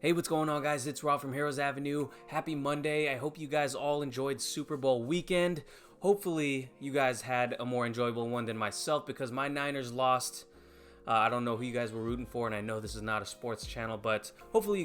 Hey, what's going on, guys? It's Rob from Heroes Avenue. Happy Monday. I hope you guys all enjoyed Super Bowl weekend. Hopefully, you guys had a more enjoyable one than myself because my Niners lost. I don't know who you guys were rooting for, and I know this is not a sports channel, but hopefully you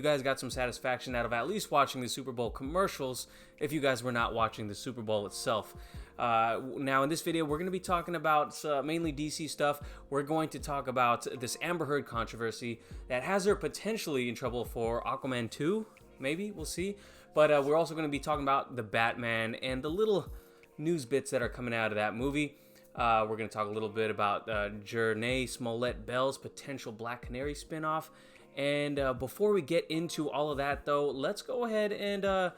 guys got some satisfaction out of at least watching the Super Bowl commercials if you guys were not watching the Super Bowl itself. Now, in this video, we're going to be talking about mainly DC stuff. We're going to talk about this Amber Heard controversy that has her potentially in trouble for Aquaman 2, maybe, we'll see. But we're also going to be talking about the Batman and the little news bits that are coming out of that movie. We're going to talk a little bit about Jernay Smollett-Bell's potential Black Canary spinoff. And before we get into all of that, though, let's go ahead and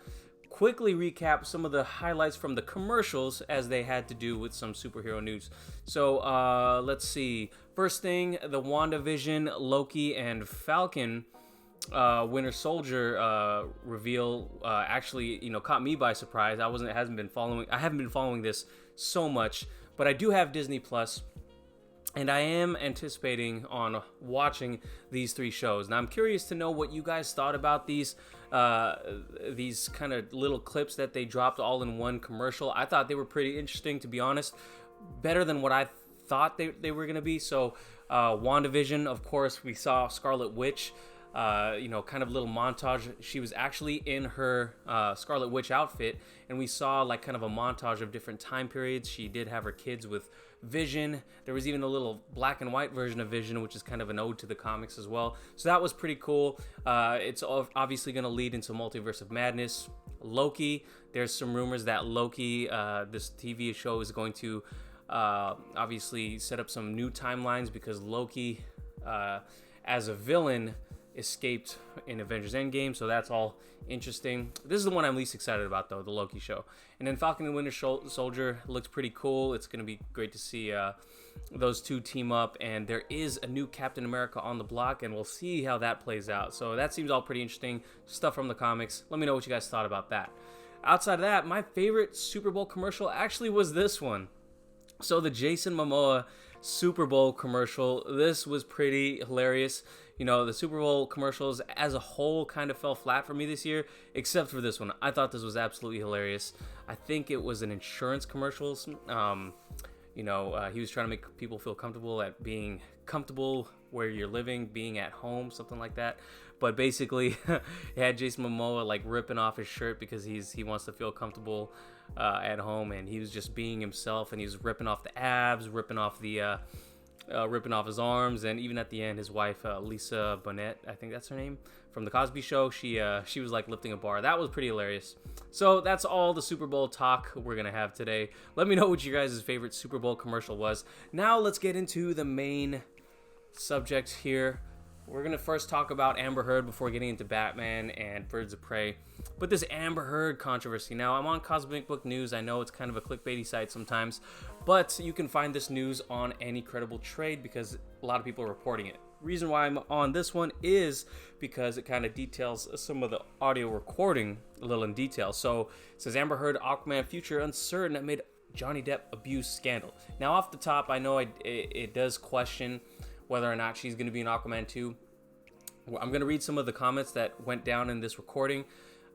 quickly recap some of the highlights from the commercials as they had to do with some superhero news. So let's see. First thing, the WandaVision, Loki, and Falcon Winter Soldier reveal actually, caught me by surprise. I haven't been following this so much. But I do have Disney Plus, and I am anticipating on watching these three shows. Now, I'm curious to know what you guys thought about these kind of little clips that they dropped all in one commercial. I thought they were pretty interesting, to be honest. Better than what I thought they were going to be. So, WandaVision, of course, we saw Scarlet Witch. Kind of little montage. She was actually in her Scarlet Witch outfit, and we saw like kind of a montage of different time periods. She did have her kids with Vision. There was even a little black and white version of Vision, which is kind of an ode to the comics as well. So that was pretty cool. It's obviously going to lead into Multiverse of Madness. Loki, there's some rumors that Loki, this TV show, is going to obviously set up some new timelines because Loki, as a villain, escaped in Avengers Endgame, so that's all interesting. This is the one I'm least excited about, though, the Loki show. And then Falcon and Winter Soldier looks pretty cool. It's going to be great to see those two team up, and there is a new Captain America on the block, and we'll see how that plays out. So that seems all pretty interesting stuff from the comics. Let me know what you guys thought about that. Outside of that, my favorite Super Bowl commercial actually was this one. So the Jason Momoa Super Bowl commercial, this was pretty hilarious. The Super Bowl commercials as a whole kind of fell flat for me this year, except for this one. I thought this was absolutely hilarious. I think it was an insurance commercial. He was trying to make people feel comfortable at being comfortable where you're living, being at home, something like that. But basically, it had Jason Momoa like ripping off his shirt because he wants to feel comfortable at home, and he was just being himself, and he was ripping off the abs, ripping off his arms, and even at the end, his wife, Lisa Bonet, I think that's her name, from The Cosby Show, she was like lifting a bar. That was pretty hilarious. So that's all the Super Bowl talk we're going to have today. Let me know what your guys' favorite Super Bowl commercial was. Now let's get into the main subject here. We're going to first talk about Amber Heard before getting into Batman and Birds of Prey. But this Amber Heard controversy. Now, I'm on Cosmic Book News. I know it's kind of a clickbaity site sometimes, but you can find this news on any credible trade because a lot of people are reporting it. Reason why I'm on this one is because it kind of details some of the audio recording a little in detail. So it says Amber Heard Aquaman future uncertain amid Johnny Depp abuse scandal. Now, off the top, I know it does question whether or not she's going to be in Aquaman 2. I'm going to read some of the comments that went down in this recording.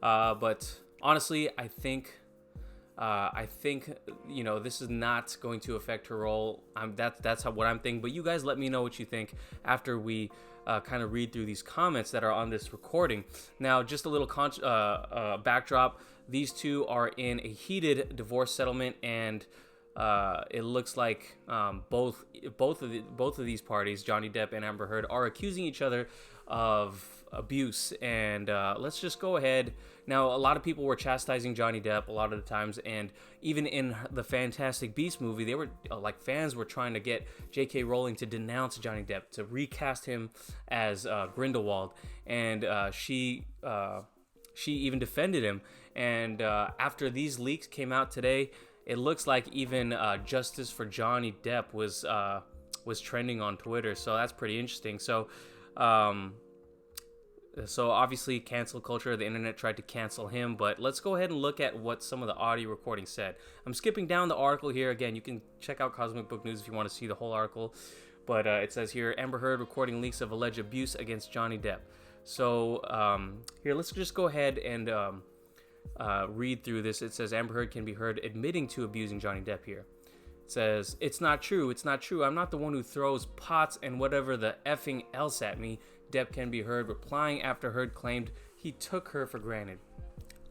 But honestly, I think this is not going to affect her role. That's what I'm thinking. But you guys let me know what you think after we kind of read through these comments that are on this recording. Now, just a little backdrop. These two are in a heated divorce settlement, and it looks like both of these parties, Johnny Depp and Amber Heard, are accusing each other of abuse. And let's just go ahead. Now, a lot of people were chastising Johnny Depp a lot of the times, and even in the Fantastic Beasts movie, they were fans were trying to get J.K. Rowling to denounce Johnny Depp, to recast him as Grindelwald, and she even defended him. And after these leaks came out today, it looks like even justice for Johnny Depp was trending on Twitter, so that's pretty interesting. So obviously cancel culture, the internet tried to cancel him, but let's go ahead and look at what some of the audio recording said. I'm skipping down the article here. Again, you can check out Cosmic Book News if you want to see the whole article, but it says here, Amber Heard recording leaks of alleged abuse against Johnny Depp. So here, let's just go ahead and read through this. It says Amber Heard can be heard admitting to abusing Johnny Depp here. It says, "It's not true. It's not true. I'm not the one who throws pots and whatever the effing else at me." Depp can be heard replying after Heard claimed he took her for granted.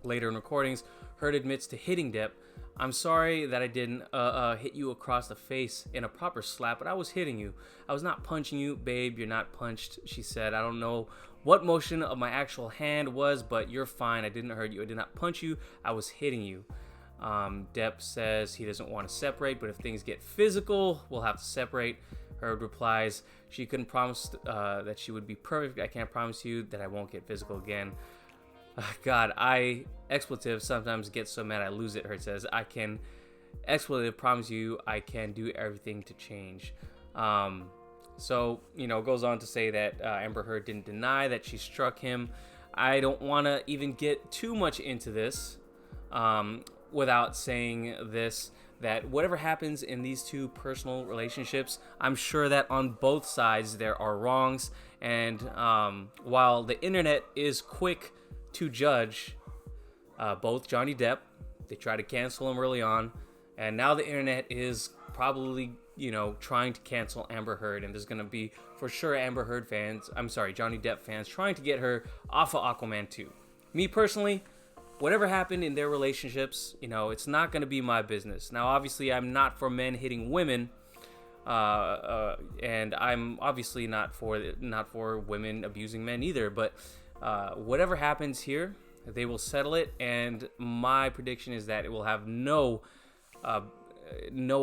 Later in recordings, Heard admits to hitting Depp. "I'm sorry that I didn't hit you across the face in a proper slap, but I was hitting you. I was not punching you, babe. You're not punched," she said. "I don't know what motion of my actual hand was, but you're fine. I didn't hurt you. I did not punch you. I was hitting you." Depp says he doesn't want to separate, but if things get physical, we'll have to separate. Heard replies, "She couldn't promise that she would be perfect. I can't promise you that I won't get physical again." God, expletive sometimes get so mad I lose it. Heard says, "I can expletive promise you I can do everything to change." So, goes on to say that Amber Heard didn't deny that she struck him. I don't want to even get too much into this without saying this, that whatever happens in these two personal relationships, I'm sure that on both sides there are wrongs. And while the internet is quick to judge both Johnny Depp, they try to cancel him early on, and now the internet is probably trying to cancel Amber Heard, and there's gonna be for sure Johnny Depp fans trying to get her off of Aquaman 2. Me personally, whatever happened in their relationships, it's not gonna be my business. Now, obviously, I'm not for men hitting women, and I'm obviously not for women abusing men either. But whatever happens here, they will settle it, and my prediction is that it will have no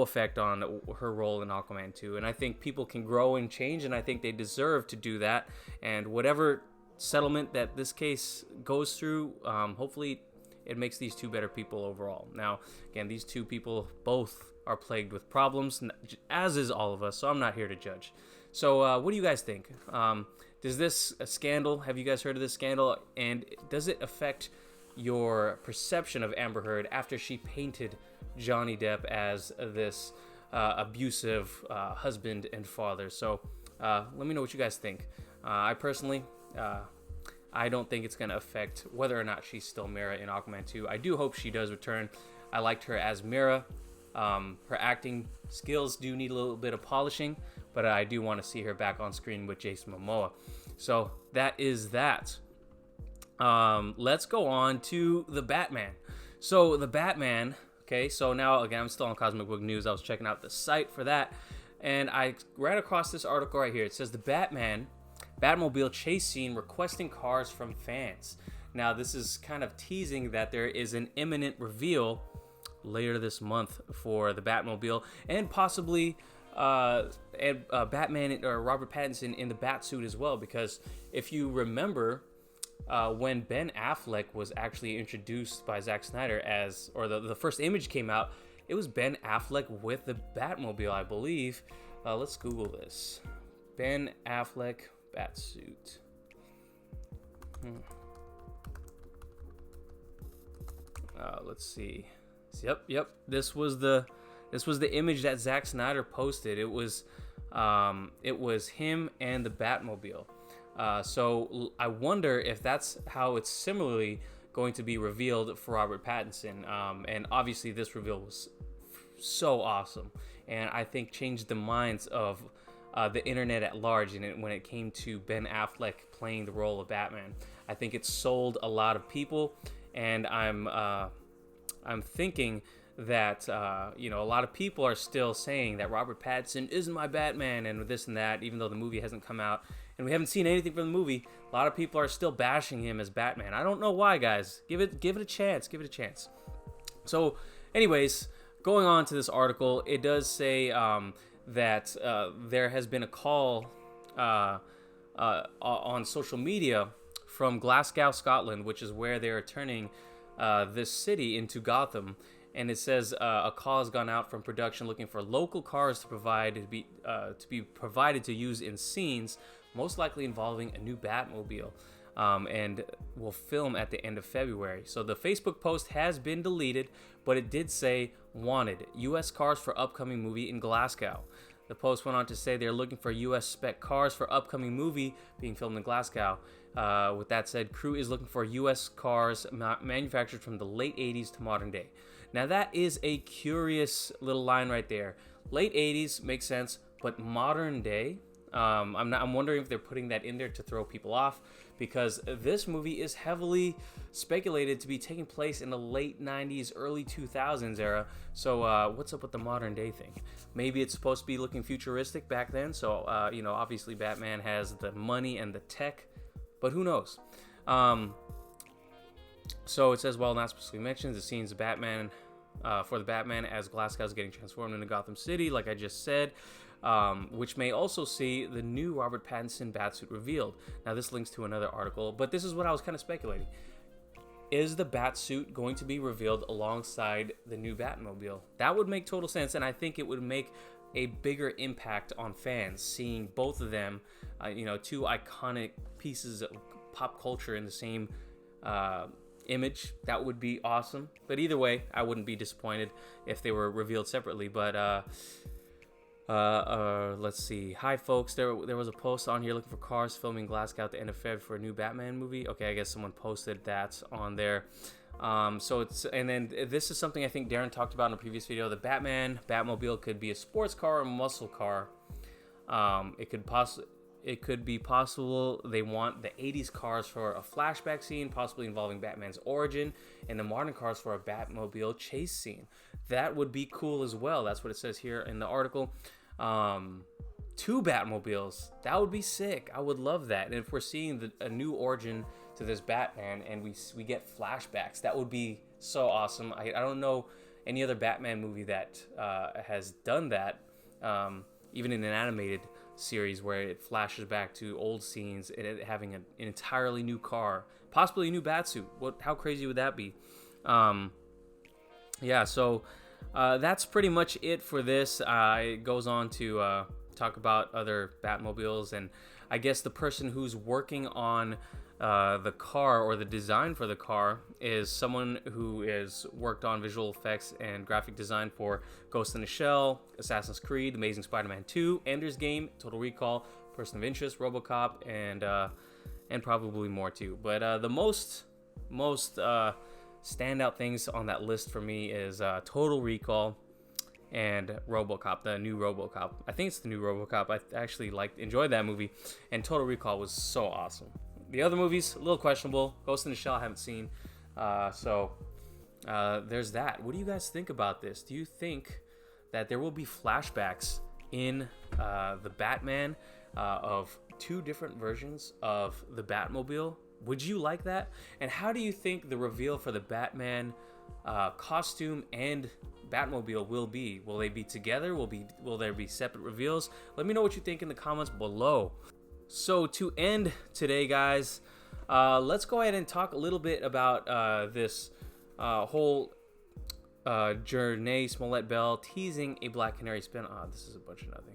effect on her role in Aquaman 2. And I think people can grow and change, and I think they deserve to do that. And whatever settlement that this case goes through, hopefully it makes these two better people overall. Now, again, these two people both are plagued with problems, as is all of us, so I'm not here to judge. So what do you guys think? Does this scandal, have you guys heard of this scandal, and does it affect your perception of Amber Heard after she painted Johnny Depp as this abusive husband and father? So let me know what you guys think. I personally, I don't think it's going to affect whether or not she's still MERA in Aquaman 2. I do hope she does return. I liked her as MERA. Her acting skills do need a little bit of polishing, but I do want to see her back on screen with Jason Momoa. So that is that. Let's go on to the Batman. So the Batman, okay, so now again, I'm still on Cosmic Book News. I was checking out the site for that, and I ran across this article right here. It says the Batmobile chase scene requesting cars from fans. Now, this is kind of teasing that there is an imminent reveal later this month for the Batmobile, and possibly Batman or Robert Pattinson in the Batsuit as well. Because if you remember, when Ben Affleck was actually introduced by Zack Snyder or the first image came out, it was Ben Affleck with the Batmobile, I believe. Let's Google this. Ben Affleck Batsuit. Let's see. Yep. This was the image that Zack Snyder posted. It was him and the Batmobile. So I wonder if that's how it's similarly going to be revealed for Robert Pattinson. And obviously this reveal was so awesome, and I think changed the minds of the internet at large. And when it came to Ben Affleck playing the role of Batman, I think it sold a lot of people, and I'm thinking that a lot of people are still saying that Robert Pattinson isn't my Batman and this and that, even though the movie hasn't come out and we haven't seen anything from the movie. A lot of people are still bashing him as Batman. I don't know why, guys. Give it a chance. Give it a chance. So, anyways, going on to this article, it does say that there has been a call on social media from Glasgow, Scotland, which is where they are turning this city into Gotham. And it says a call has gone out from production looking for local cars to be provided to use in scenes, most likely involving a new Batmobile, and will film at the end of February. So the Facebook post has been deleted, but it did say wanted U.S. cars for upcoming movie in Glasgow. The post went on to say they're looking for U.S. spec cars for upcoming movie being filmed in Glasgow. With that said, crew is looking for U.S. cars manufactured from the late 80s to modern day. Now that is a curious little line right there. Late 80s makes sense, but modern day, I'm wondering if they're putting that in there to throw people off, because this movie is heavily speculated to be taking place in the late 90s, early 2000s era. So what's up with the modern day thing? Maybe it's supposed to be looking futuristic back then. So, obviously Batman has the money and the tech, but who knows? So it says, while not specifically mentioned, the scenes of Batman, for the Batman as Glasgow is getting transformed into Gotham City, like I just said, which may also see the new Robert Pattinson Batsuit revealed. Now this links to another article, but this is what I was kind of speculating. Is the Batsuit going to be revealed alongside the new Batmobile? That would make total sense, and I think it would make a bigger impact on fans seeing both of them, two iconic pieces of pop culture in the same image. That would be awesome. But either way, I wouldn't be disappointed if they were revealed separately. But let's see. Hi folks, there was a post on here looking for cars filming Glasgow at the end of Feb for a new Batman movie. Okay, I guess someone posted that on there. And then this is something I think Darren talked about in a previous video. The Batmobile could be a sports car or a muscle car. It could be possible they want the 80s cars for a flashback scene, possibly involving Batman's origin, and the modern cars for a Batmobile chase scene. That would be cool as well. That's what it says here in the article. 2 Batmobiles. That would be sick. I would love that. And if we're seeing a new origin to this Batman and we get flashbacks, that would be so awesome. I don't know any other Batman movie that has done that, even in an animated series where it flashes back to old scenes and it having an entirely new car, possibly a new Batsuit. How crazy would that be? So that's pretty much it for this. It goes on to talk about other Batmobiles, and I guess the person who's working on the car or the design for the car is someone who has worked on visual effects and graphic design for Ghost in the Shell, Assassin's Creed, Amazing Spider-Man 2, Ender's Game, Total Recall, Person of Interest, RoboCop, and probably more too. But the most standout things on that list for me is Total Recall and RoboCop, the new RoboCop. I think it's the new RoboCop. I actually enjoyed that movie, and Total Recall was so awesome. The other movies, a little questionable. Ghost in the Shell I haven't seen. So there's that. What do you guys think about this? Do you think that there will be flashbacks in the Batman of 2 different versions of the Batmobile? Would you like that? And how do you think the reveal for the Batman costume and Batmobile will be? Will they be together? Will there be separate reveals? Let me know what you think in the comments below. So to end today, guys, let's go ahead and talk a little bit about this whole Janae Smollett-Bell teasing a Black Canary spin. This is a bunch of nothing.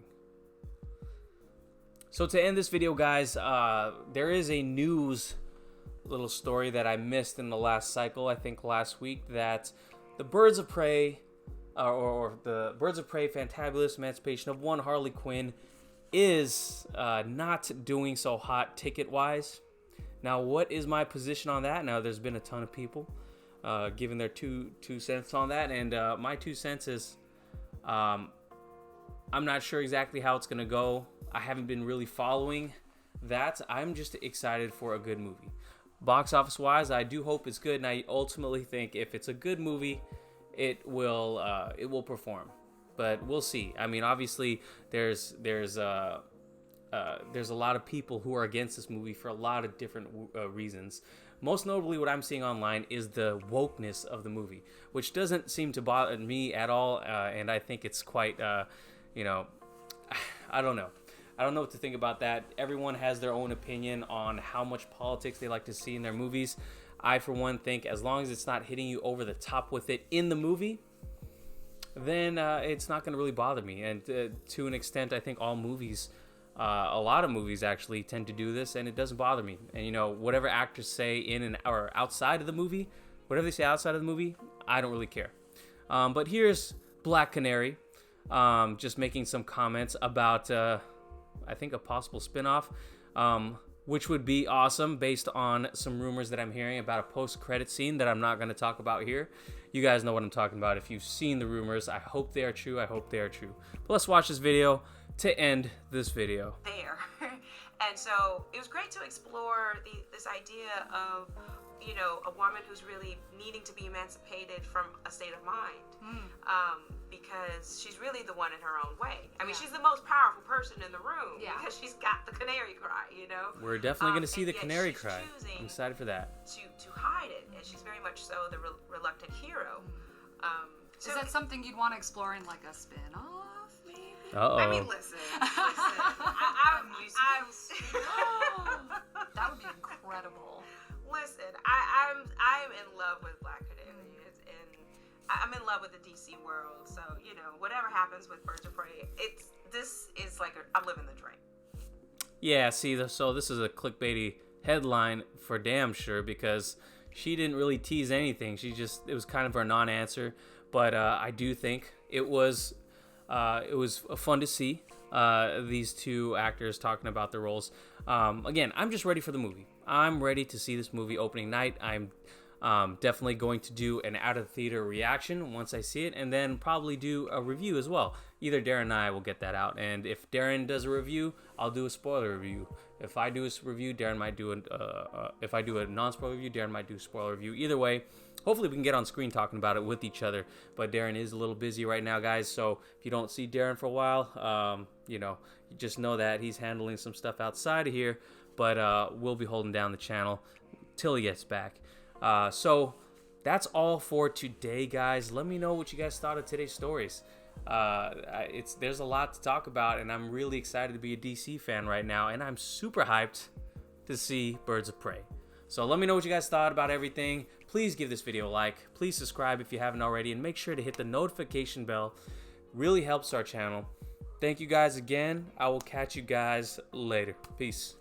So to end this video, guys, there is a news little story that I missed in the last cycle, I think last week, that the Birds of Prey, or the Birds of Prey Fantabulous Emancipation of One Harley Quinn, is not doing so hot ticket-wise. Now, what is my position on that? Now, there's been a ton of people giving their two cents on that, and my 2 cents is I'm not sure exactly how it's going to go. I haven't been really following that. I'm just excited for a good movie. Box office-wise, I do hope it's good, and I ultimately think if it's a good movie, it will perform. But we'll see. I mean, obviously, there's a lot of people who are against this movie for a lot of different reasons. Most notably, what I'm seeing online is the wokeness of the movie, which doesn't seem to bother me at all, and I think it's quite, I don't know. I don't know what to think about that. Everyone has their own opinion on how much politics they like to see in their movies. I, for one, think as long as it's not hitting you over the top with it in the movie, then it's not going to really bother me. And to an extent, I think all movies, a lot of movies actually tend to do this, and it doesn't bother me. And, whatever actors say in and or outside of the movie, whatever they say outside of the movie, I don't really care. But here's Black Canary just making some comments about, I think, a possible spinoff. which would be awesome based on some rumors that I'm hearing about a post-credit scene that I'm not going to talk about here. You guys know what I'm talking about. If you've seen the rumors, I hope they are true. I hope they are true. But let's watch this video to end this video. There. And so it was great to explore this idea of, you know, a woman who's really needing to be emancipated from a state of mind, because she's really the one in her own way. I mean, she's the most powerful person in the room because she's got the canary cry, you know? We're definitely going to see the canary cry. I'm excited for that. To hide it, and she's very much so the reluctant hero. So is that something you'd want to explore in like a spin-off, maybe? Uh-oh. I mean, listen. That would be incredible. Listen, I'm in love with Black Canary, and I'm in love with the DC world. So, you know, whatever happens with Birds of Prey, this is like I'm living the dream. Yeah, see, so this is a clickbaity headline for damn sure, because she didn't really tease anything. It was kind of her non-answer. But I do think it was fun to see these two actors talking about their roles. Again, I'm just ready for the movie. I'm ready to see this movie opening night. I'm definitely going to do an out-of-theater reaction once I see it, and then probably do a review as well. Either Darren and I will get that out, and if Darren does a review, I'll do a spoiler review. If I do a review, Darren might do if I do a non-spoiler review, Darren might do a spoiler review. Either way, hopefully we can get on screen talking about it with each other. But Darren is a little busy right now, guys. So if you don't see Darren for a while, you know, you just know that he's handling some stuff outside of here. But we'll be holding down the channel till he gets back. So that's all for today, guys. Let me know what you guys thought of today's stories. There's a lot to talk about, and I'm really excited to be a DC fan right now, and I'm super hyped to see Birds of Prey. So let me know what you guys thought about everything. Please give this video a like. Please subscribe if you haven't already, and make sure to hit the notification bell. Really helps our channel. Thank you guys again. I will catch you guys later. Peace.